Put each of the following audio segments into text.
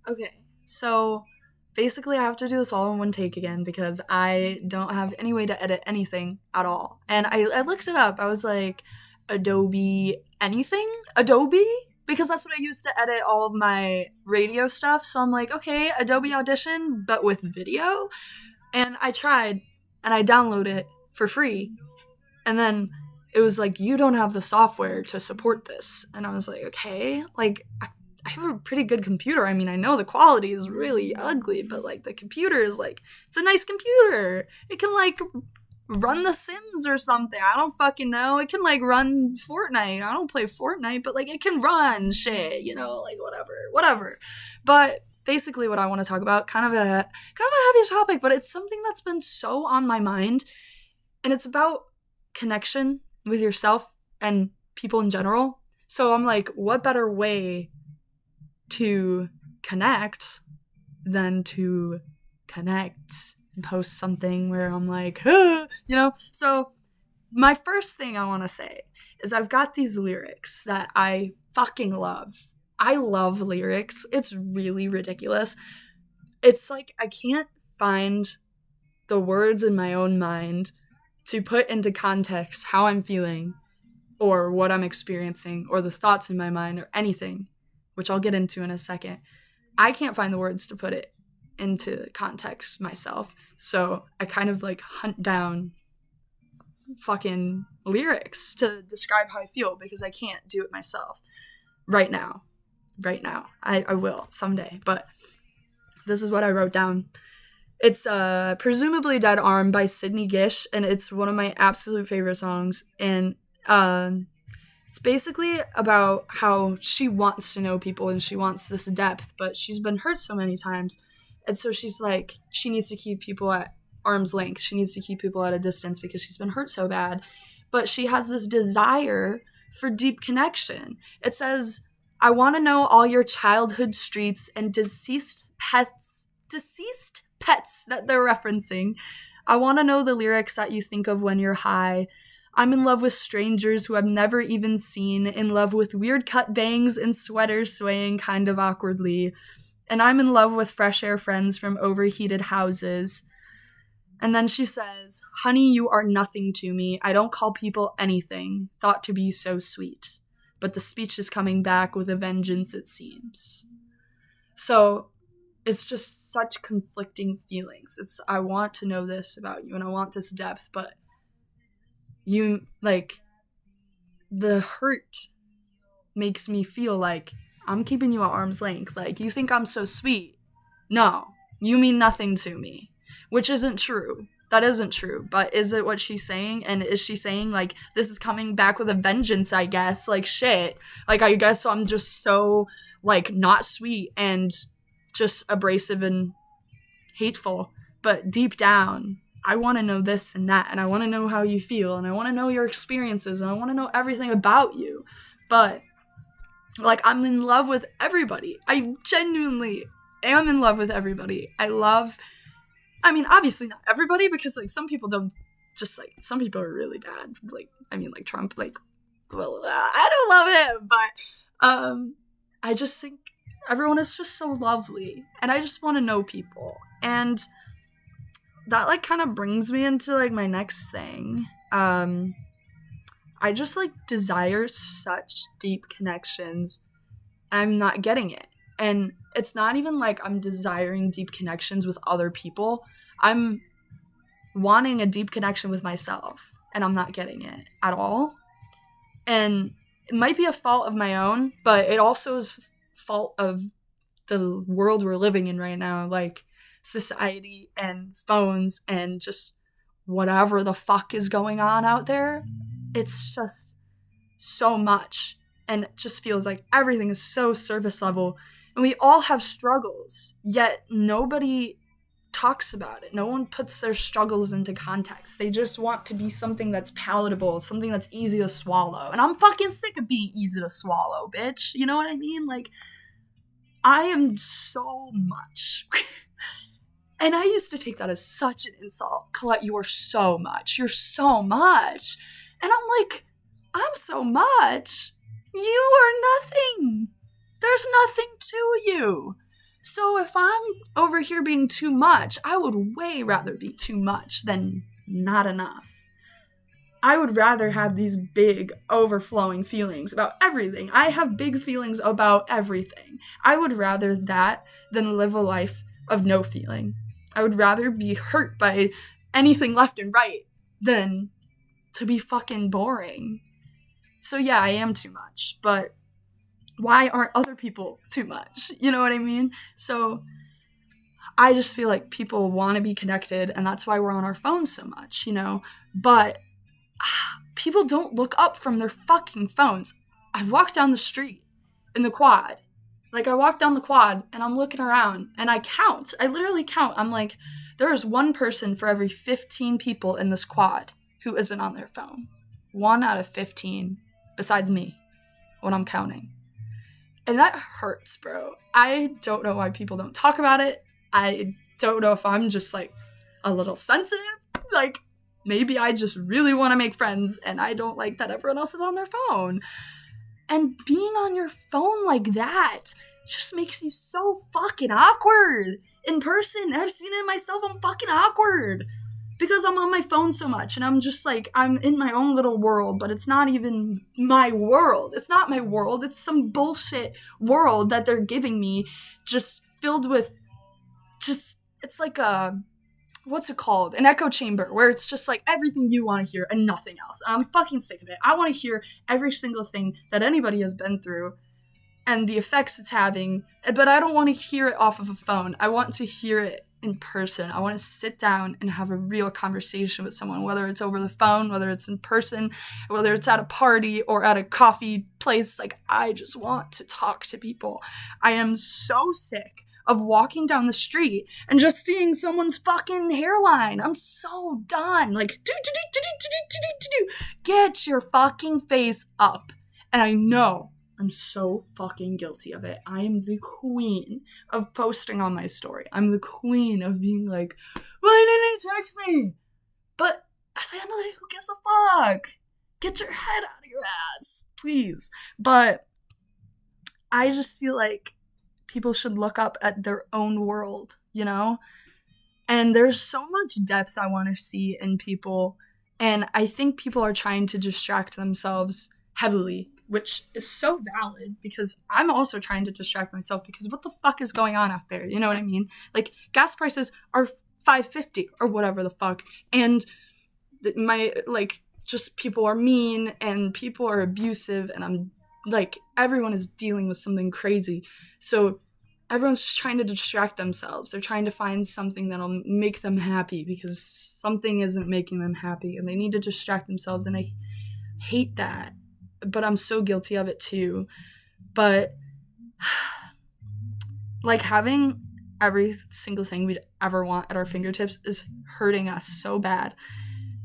Okay, so basically I have to do this all in one take again because I don't have any way to edit anything at all. And I looked it up. I was like, Adobe anything? Adobe? Because that's what I use to edit all of my radio stuff. So I'm like, okay, Adobe Audition, but with video? And I tried and I downloaded it for free. And then it was like, you don't have the software to support this. And I was like, okay, like, I have a pretty good computer. I mean, I know the quality is really ugly, but like the computer is like, it's a nice computer. It can like run The Sims or something. I don't fucking know. It can like run Fortnite. I don't play Fortnite, but like it can run shit, like whatever. But basically what I want to talk about, kind of a heavy topic, but it's something that's been so on my mind, and it's about connection with yourself and people in general. So I'm like, what better way to connect than to connect and post something where I'm like, So my first thing I want to say is I've got these lyrics that I fucking love. I love lyrics. It's really ridiculous. It's like I can't find the words in my own mind to put into context how I'm feeling or what I'm experiencing or the thoughts in my mind or anything, which I'll get into in a second. I can't find the words to put it into context myself. So I kind of like hunt down fucking lyrics to describe how I feel because I can't do it myself right now. I will someday, but this is what I wrote down. It's presumably Dead Arm by Sydney Gish, and it's one of my absolute favorite songs. And it's basically about how she wants to know people and she wants this depth, but she's been hurt so many times. And so she's like, she needs to keep people at arm's length. She needs to keep people at a distance because she's been hurt so bad. But she has this desire for deep connection. It says, I want to know all your childhood streets and deceased pets that they're referencing. I want to know the lyrics that you think of when you're high. I'm in love with strangers who I've never even seen, in love with weird cut bangs and sweaters swaying kind of awkwardly. And I'm in love with fresh air friends from overheated houses. And then she says, honey, you are nothing to me. I don't call people anything, thought to be so sweet. But the speech is coming back with a vengeance, it seems. So it's just such conflicting feelings. It's, I want to know this about you and I want this depth, but you, like, the hurt makes me feel like I'm keeping you at arm's length. Like, you think I'm so sweet. No, you mean nothing to me, which isn't true. That isn't true. But is it what she's saying? And is she saying, like, this is coming back with a vengeance, I guess? Like, shit. Like, I guess I'm just so, like, not sweet and just abrasive and hateful. But deep down, I want to know this and that, and I want to know how you feel, and I want to know your experiences, and I want to know everything about you. But, like, I'm in love with everybody. I genuinely am in love with everybody. I mean, obviously not everybody, because, like, some people don't, just, like, some people are really bad. Like, I mean, like, Trump, like, well, I don't love him, but, I just think everyone is just so lovely, and I just want to know people. And that, like, kind of brings me into, like, my next thing. I just, like, desire such deep connections, and I'm not getting it. And it's not even like I'm desiring deep connections with other people. I'm wanting a deep connection with myself, and I'm not getting it at all. And it might be a fault of my own, but it also is fault of the world we're living in right now, like society and phones and just whatever the fuck is going on out there. It's just so much, and it just feels like everything is so surface level, and we all have struggles, yet nobody talks about it. No one puts their struggles into context. They just want to be something that's palatable, something that's easy to swallow. And I'm fucking sick of being easy to swallow, bitch. You know what I mean? Like, I am so much. And I used to take that as such an insult. Colette, you are so much. You're so much. And I'm like, I'm so much. You are nothing. There's nothing to you. So if I'm over here being too much, I would way rather be too much than not enough. I would rather have these big, overflowing feelings about everything. I have big feelings about everything. I would rather that than live a life of no feeling. I would rather be hurt by anything left and right than to be fucking boring. So yeah, I am too much, but why aren't other people too much? You know what I mean? So I just feel like people want to be connected, and that's why we're on our phones so much, But people don't look up from their fucking phones. I walk down the street in the quad. Like, I walk down the quad, and I'm looking around, and I count. I literally count. I'm like, there is one person for every 15 people in this quad who isn't on their phone. 1 out of 15, besides me, when I'm counting. And that hurts, bro. I don't know why people don't talk about it. I don't know if I'm just, like, a little sensitive. Like, maybe I just really want to make friends, and I don't like that everyone else is on their phone. And being on your phone like that just makes you so fucking awkward in person. I've seen it in myself. I'm fucking awkward because I'm on my phone so much, and I'm just like, I'm in my own little world, but it's not even my world. It's not my world. It's some bullshit world that they're giving me, just filled with it's like what's it called? An echo chamber, where it's just like everything you want to hear and nothing else. I'm fucking sick of it. I want to hear every single thing that anybody has been through and the effects it's having, but I don't want to hear it off of a phone. I want to hear it in person. I want to sit down and have a real conversation with someone, whether it's over the phone, whether it's in person, whether it's at a party or at a coffee place. Like, I just want to talk to people. I am so sick of walking down the street and just seeing someone's fucking hairline. I'm so done. Like, get your fucking face up. And I know I'm so fucking guilty of it. I am the queen of posting on my story. I'm the queen of being like, why didn't you text me? But at the end of the day, who gives a fuck? Get your head out of your ass, please. But I just feel like people should look up at their own world, And there's so much depth I want to see in people. And I think people are trying to distract themselves heavily, which is so valid because I'm also trying to distract myself because what the fuck is going on out there? You know what I mean? Like, gas prices are $5.50 or whatever the fuck. And just people are mean and people are abusive, and I'm like, everyone is dealing with something crazy. So everyone's just trying to distract themselves. They're trying to find something that'll make them happy because something isn't making them happy, and they need to distract themselves, and I hate that. But I'm so guilty of it too. But like, having every single thing we'd ever want at our fingertips is hurting us so bad.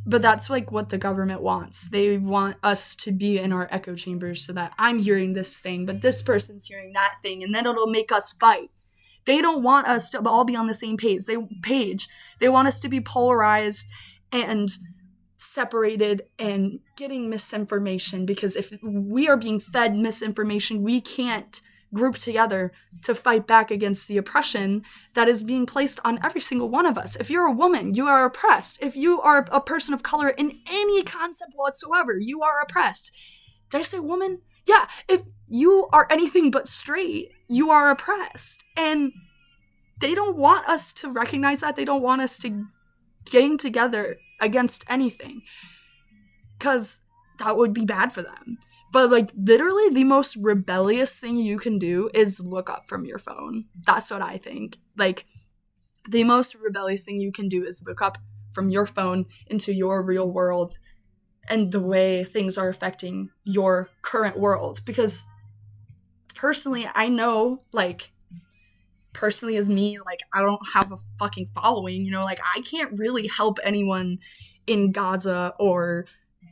But that's like what the government wants. They want us to be in our echo chambers so that I'm hearing this thing, but this person's hearing that thing, and then it'll make us fight. They don't want us to all be on the same page. They want us to be polarized and separated and getting misinformation, because if we are being fed misinformation, we can't group together to fight back against the oppression that is being placed on every single one of us. If you're a woman, you are oppressed. If you are a person of color in any concept whatsoever, you are oppressed. Did I say woman? Yeah, if you are anything but straight, you are oppressed. And they don't want us to recognize that. They don't want us to gang together against anything, because that would be bad for them. But, like, literally the most rebellious thing you can do is look up from your phone. That's what I think. Like, the most rebellious thing you can do is look up from your phone into your real world and the way things are affecting your current world. Because personally, I know, like, personally as me, like, I don't have a fucking following, like, I can't really help anyone in Gaza or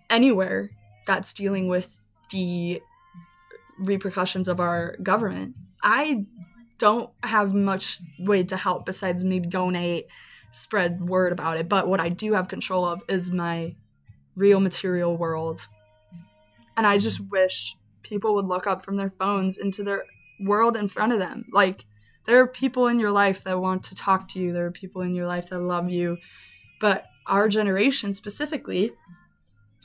anywhere that's dealing with the repercussions of our government. I don't have much way to help besides maybe donate, spread word about it. But what I do have control of is my real material world. And I just wish people would look up from their phones into their world in front of them. Like, There are people in your life that want to talk to you. There are people in your life that love you. But our generation specifically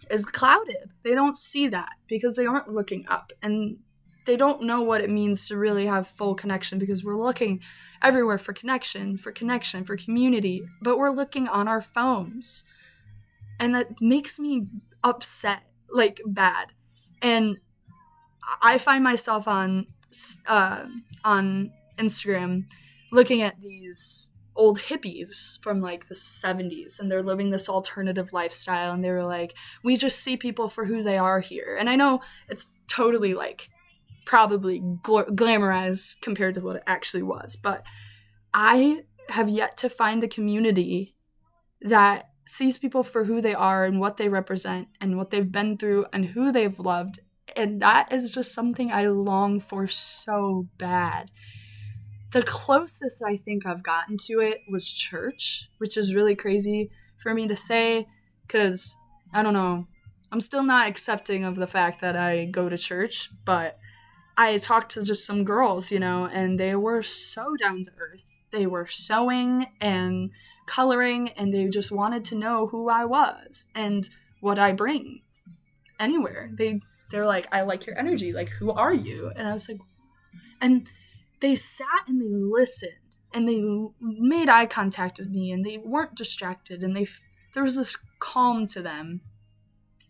is clouded. They don't see that because they aren't looking up, and they don't know what it means to really have full connection, because we're looking everywhere for connection, for community, but we're looking on our phones. And that makes me upset, like bad. And I find myself on Instagram looking at these old hippies from like the 70s, and they're living this alternative lifestyle, and they were like, we just see people for who they are here. And I know it's totally like probably glamorized compared to what it actually was, but I have yet to find a community that sees people for who they are and what they represent and what they've been through and who they've loved. And that is just something I long for so bad. The closest I think I've gotten to it was church, which is really crazy for me to say, because, I don't know, I'm still not accepting of the fact that I go to church, but I talked to just some girls, and they were so down to earth. They were sewing and coloring, and they just wanted to know who I was and what I bring anywhere. They're like, I like your energy. Like, who are you? And I was like, and they sat and they listened and they made eye contact with me, and they weren't distracted, and there was this calm to them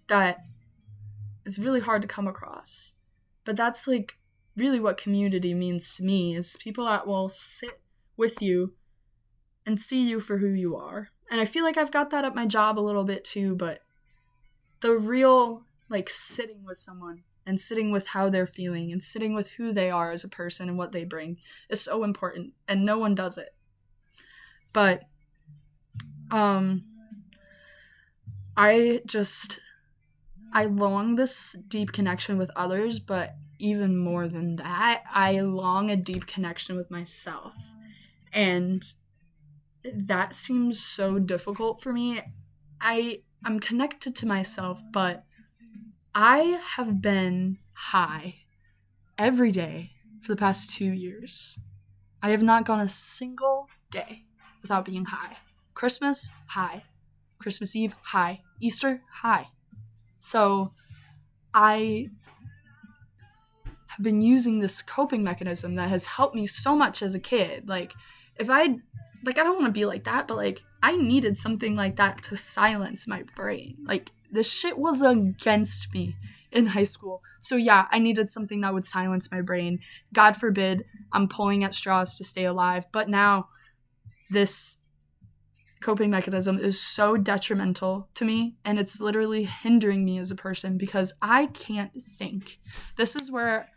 that is really hard to come across. But that's like really what community means to me, is people that will sit with you and see you for who you are. And I feel like I've got that at my job a little bit too, but the real like sitting with someone and sitting with how they're feeling and sitting with who they are as a person and what they bring is so important, and no one does it. But I long this deep connection with others, but even more than that, I long a deep connection with myself. And that seems so difficult for me. I'm connected to myself, but I have been high every day for the past 2 years. I have not gone a single day without being high. Christmas, high. Christmas Eve, high. Easter, high. So I have been using this coping mechanism that has helped me so much as a kid. Like, I don't want to be like that, but like, I needed something like that to silence my brain. Like, this shit was against me in high school. So yeah, I needed something that would silence my brain. God forbid I'm pulling at straws to stay alive. But now this coping mechanism is so detrimental to me, and it's literally hindering me as a person because I can't think. This is where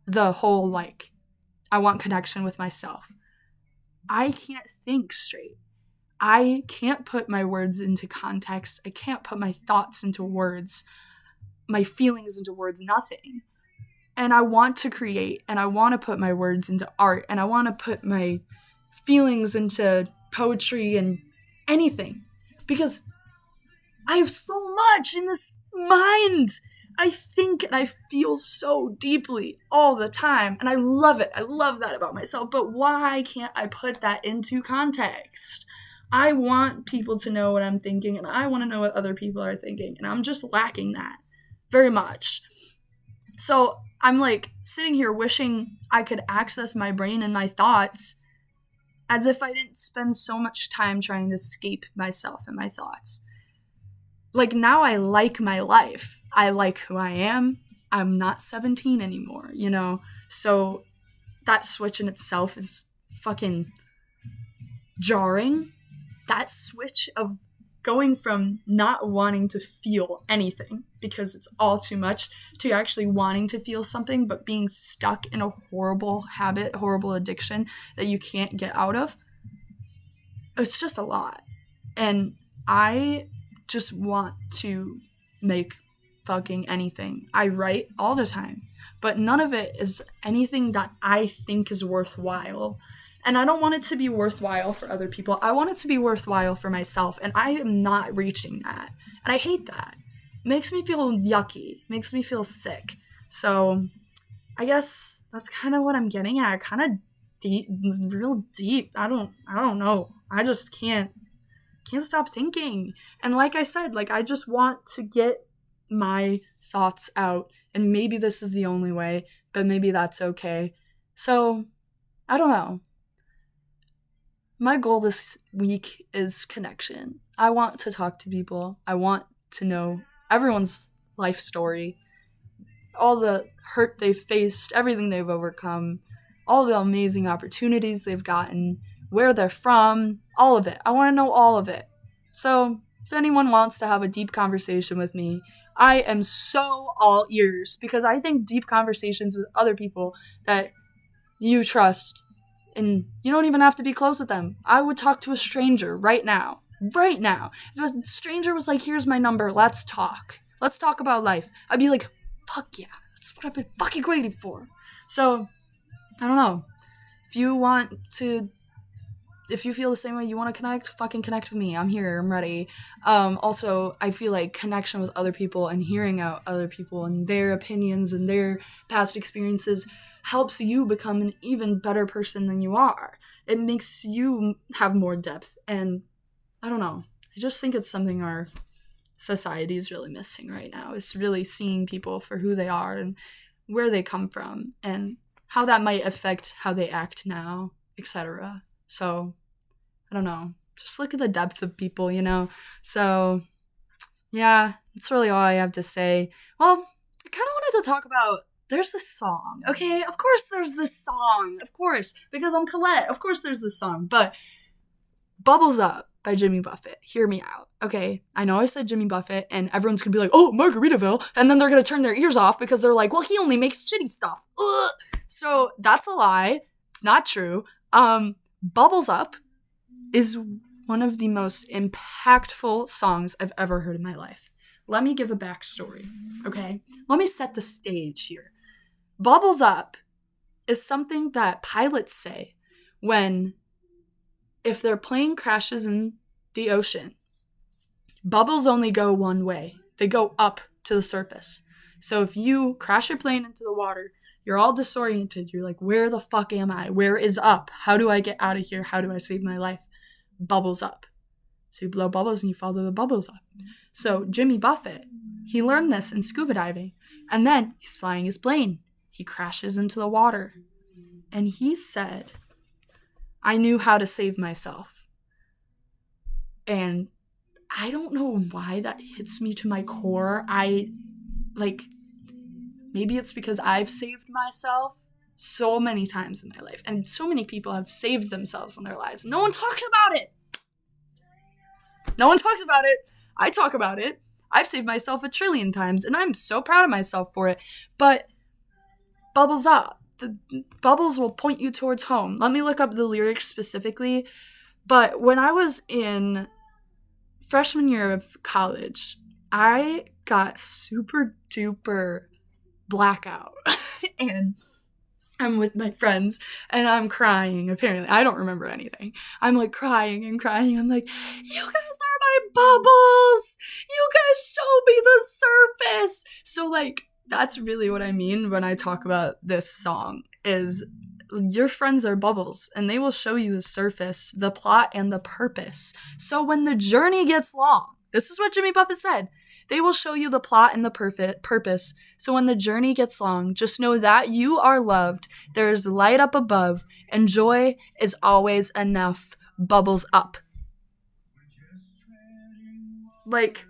the whole, like, I want connection with myself. I can't think straight. I can't put my words into context. I can't put my thoughts into words, my feelings into words, nothing. And I want to create, and I want to put my words into art, and I want to put my feelings into poetry and anything, because I have so much in this mind. I think and I feel so deeply all the time, and I love it. I love that about myself, but why can't I put that into context? I want people to know what I'm thinking, and I want to know what other people are thinking, and I'm just lacking that very much. So I'm like sitting here wishing I could access my brain and my thoughts, as if I didn't spend so much time trying to escape myself and my thoughts. Like, now I like my life. I like who I am. I'm not 17 anymore, So that switch in itself is fucking jarring. That switch of going from not wanting to feel anything because it's all too much, to actually wanting to feel something but being stuck in a horrible habit, horrible addiction that you can't get out of. It's just a lot. And I just want to make fucking anything. I write all the time, but none of it is anything that I think is worthwhile. And I don't want it to be worthwhile for other people. I want it to be worthwhile for myself, and I am not reaching that. And I hate that. It makes me feel yucky. It makes me feel sick. So I guess that's kind of what I'm getting at. I kind of deep, real deep. I don't know. I just can't stop thinking. And like I said, like I just want to get my thoughts out, and maybe this is the only way, but maybe that's okay. So, I don't know. My goal this week is connection. I want to talk to people. I want to know everyone's life story, all the hurt they've faced, everything they've overcome, all the amazing opportunities they've gotten, where they're from, all of it. I want to know all of it. So, if anyone wants to have a deep conversation with me, I am so all ears, because I think deep conversations with other people that you trust, and you don't even have to be close with them. I would talk to a stranger right now. Right now. If a stranger was like, here's my number, let's talk. Let's talk about life. I'd be like, fuck yeah. That's what I've been fucking waiting for. So, I don't know. If you want to, if you feel the same way, you want to connect, fucking connect with me. I'm here. I'm ready. Also, I feel like connection with other people and hearing out other people and their opinions and their past experiences helps you become an even better person than you are. It makes you have more depth. And I don't know. I just think it's something our society is really missing right now. It's really seeing people for who they are and where they come from and how that might affect how they act now, etc. So, I don't know. Just look at the depth of people, you know? So, yeah, that's really all I have to say. Well, I kind of wanted to talk about, there's this song, okay? Of course there's this song. Of course. Because I'm Colette. Of course there's this song. But Bubbles Up by Jimmy Buffett. Hear me out, okay? I know I said Jimmy Buffett, and everyone's gonna be like, oh, Margaritaville, and then they're gonna turn their ears off because they're like, well, he only makes shitty stuff. Ugh. So that's a lie. It's not true. Bubbles Up is one of the most impactful songs I've ever heard in my life. Let me give a backstory, okay? Let me set the stage here. Bubbles Up is something that pilots say when, if their plane crashes in the ocean, bubbles only go one way. They go up to the surface. So if you crash your plane into the water, you're all disoriented. You're like, where the fuck am I? Where is up? How do I get out of here? How do I save my life? Bubbles up. So you blow bubbles and you follow the bubbles up. So Jimmy Buffett, he learned this in scuba diving. And then he's flying his plane. He crashes into the water. And he said, I knew how to save myself. And I don't know why that hits me to my core. Maybe it's because I've saved myself so many times in my life. And so many people have saved themselves in their lives. No one talks about it. No one talks about it. I talk about it. I've saved myself 1 trillion times, and I'm so proud of myself for it. But bubbles up. The bubbles will point you towards home. Let me look up the lyrics specifically. But when I was in freshman year of college, I got super duper blackout. And I'm with my friends and I'm crying. Apparently, I don't remember anything. I'm like crying and crying. I'm like, you guys are my bubbles. You guys show me the surface. So like, that's really what I mean when I talk about this song is your friends are bubbles and they will show you the surface, the plot, and the purpose. So when the journey gets long, this is what Jimmy Buffett said. They will show you the plot and the purpose. So when the journey gets long, just know that you are loved. There is light up above, and joy is always enough. Bubbles up. Like,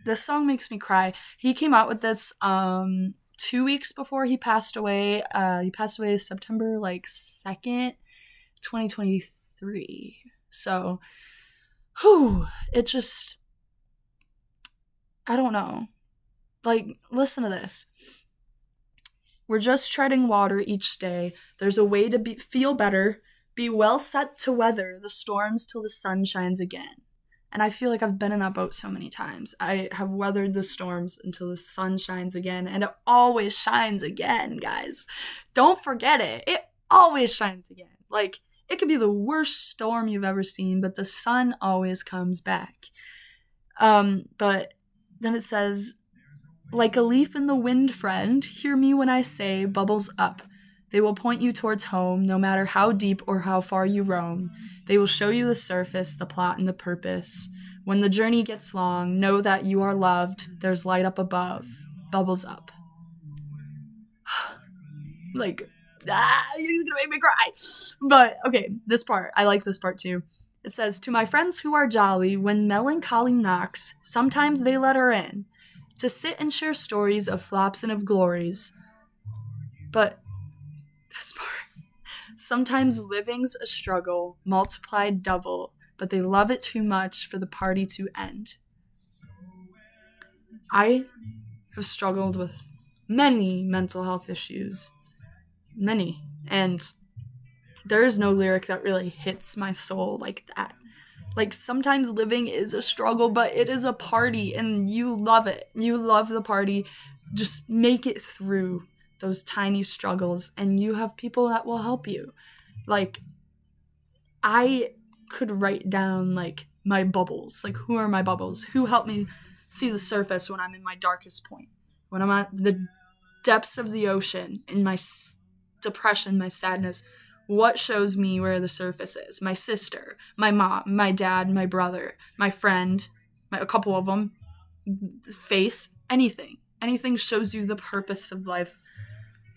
this song makes me cry. He came out with this 2 weeks before he passed away. He passed away September 2nd, 2023. So, it just, I don't know. Like, listen to this. We're just treading water each day. There's a way to feel better. Be well set to weather the storms till the sun shines again. And I feel like I've been in that boat so many times. I have weathered the storms until the sun shines again. And it always shines again, guys. Don't forget it. It always shines again. Like, it could be the worst storm you've ever seen, but the sun always comes back. But then it says, like a leaf in the wind, friend, hear me when I say bubbles up. They will point you towards home, no matter how deep or how far you roam. They will show you the surface, the plot, and the purpose. When the journey gets long, know that you are loved. There's light up above. Bubbles up. Like, you're gonna make me cry. But, okay, this part. I like this part too. It says, to my friends who are jolly, when melancholy knocks, sometimes they let her in, to sit and share stories of flops and of glories. But, this part. Sometimes living's a struggle, multiplied double, but they love it too much for the party to end. I have struggled with many mental health issues. Many. And there is no lyric that really hits my soul like that. Like, sometimes living is a struggle, but it is a party, and you love it. You love the party. Just make it through those tiny struggles, and you have people that will help you. Like, I could write down, like, my bubbles. Like, who are my bubbles? Who help me see the surface when I'm in my darkest point? When I'm at the depths of the ocean, in my depression, my sadness, what shows me where the surface is? My sister, my mom, my dad, my brother, my friend, a couple of them, faith, anything. Anything shows you the purpose of life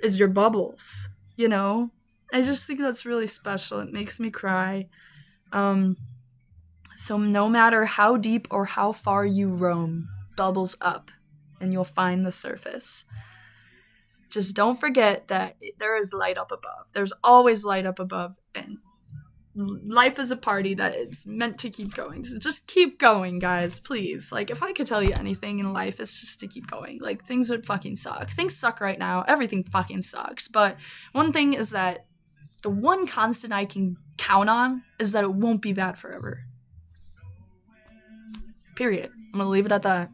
is your bubbles, you know? I just think that's really special. It makes me cry. So no matter how deep or how far you roam, bubbles up, and you'll find the surface. Just don't forget that there is light up above. There's always light up above, and life is a party that it's meant to keep going. So just keep going, guys, please. Like, if I could tell you anything in life, it's just to keep going. Like, things would fucking suck. Things suck right now. Everything fucking sucks. But one thing is that the one constant I can count on is that it won't be bad forever. Period. I'm gonna leave it at that.